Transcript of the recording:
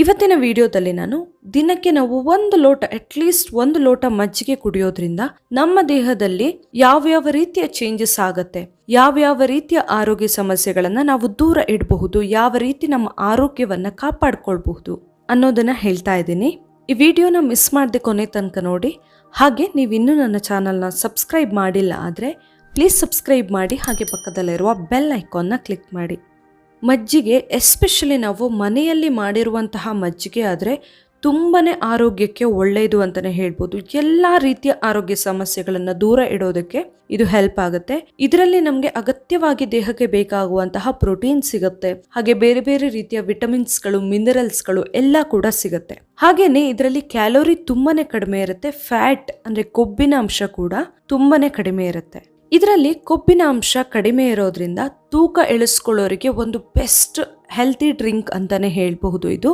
ಇವತ್ತಿನ ವಿಡಿಯೋದಲ್ಲಿ ನಾನು ದಿನಕ್ಕೆ ನಾವು ಅಟ್ಲೀಸ್ಟ್ ಒಂದು ಲೋಟ ಮಜ್ಜಿಗೆ ಕುಡಿಯೋದ್ರಿಂದ ನಮ್ಮ ದೇಹದಲ್ಲಿ ಯಾವ್ಯಾವ ರೀತಿಯ ಚೇಂಜಸ್ ಆಗತ್ತೆ, ಯಾವ್ಯಾವ ರೀತಿಯ ಆರೋಗ್ಯ ಸಮಸ್ಯೆಗಳನ್ನ ನಾವು ದೂರ ಇಡಬಹುದು, ಯಾವ ರೀತಿ ನಮ್ಮ ಆರೋಗ್ಯವನ್ನ ಕಾಪಾಡ್ಕೊಳ್ಬಹುದು ಅನ್ನೋದನ್ನ ಹೇಳ್ತಾ ಇದ್ದೀನಿ. ಈ ವಿಡಿಯೋನ ಮಿಸ್ ಮಾಡದೆ ಕೊನೆ ತನಕ ನೋಡಿ. ಹಾಗೆ ನೀವು ಇನ್ನೂ ನನ್ನ ಚಾನಲ್ನ ಸಬ್ಸ್ಕ್ರೈಬ್ ಮಾಡಿಲ್ಲ ಆದರೆ ಪ್ಲೀಸ್ ಸಬ್ಸ್ಕ್ರೈಬ್ ಮಾಡಿ, ಹಾಗೆ ಪಕ್ಕದಲ್ಲಿರುವ ಬೆಲ್ ಐಕಾನ್ನ ಕ್ಲಿಕ್ ಮಾಡಿ. ಮಜ್ಜಿಗೆ ಎಸ್ಪೆಷಲಿ ನಾವು ಮನೆಯಲ್ಲಿ ಮಾಡಿರುವಂತಹ ಮಜ್ಜಿಗೆ ಆದರೆ ತುಂಬಾನೇ ಆರೋಗ್ಯಕ್ಕೆ ಒಳ್ಳೆಯದು ಅಂತಲೇ ಹೇಳ್ಬೋದು. ಎಲ್ಲ ರೀತಿಯ ಆರೋಗ್ಯ ಸಮಸ್ಯೆಗಳನ್ನು ದೂರ ಇಡೋದಕ್ಕೆ ಇದು ಹೆಲ್ಪ್ ಆಗುತ್ತೆ. ಇದರಲ್ಲಿ ನಮಗೆ ಅಗತ್ಯವಾಗಿ ದೇಹಕ್ಕೆ ಬೇಕಾಗುವಂತಹ ಪ್ರೋಟೀನ್ ಸಿಗುತ್ತೆ, ಹಾಗೆ ಬೇರೆ ಬೇರೆ ರೀತಿಯ ವಿಟಮಿನ್ಸ್ಗಳು, ಮಿನರಲ್ಸ್ಗಳು ಎಲ್ಲ ಕೂಡ ಸಿಗುತ್ತೆ. ಹಾಗೇನೆ ಇದರಲ್ಲಿ ಕ್ಯಾಲೋರಿ ತುಂಬಾನೇ ಕಡಿಮೆ ಇರುತ್ತೆ, ಫ್ಯಾಟ್ ಅಂದ್ರೆ ಕೊಬ್ಬಿನ ಅಂಶ ಕೂಡ ತುಂಬಾನೇ ಕಡಿಮೆ ಇರುತ್ತೆ. ಇದರಲ್ಲಿ ಕೊಬ್ಬಿನ ಅಂಶ ಕಡಿಮೆ ಇರೋದ್ರಿಂದ ತೂಕ ಇಳಿಸ್ಕೊಳ್ಳೋರಿಗೆ ಒಂದು ಬೆಸ್ಟ್ ಹೆಲ್ತಿ ಡ್ರಿಂಕ್ ಅಂತಾನೆ ಹೇಳಬಹುದು ಇದು.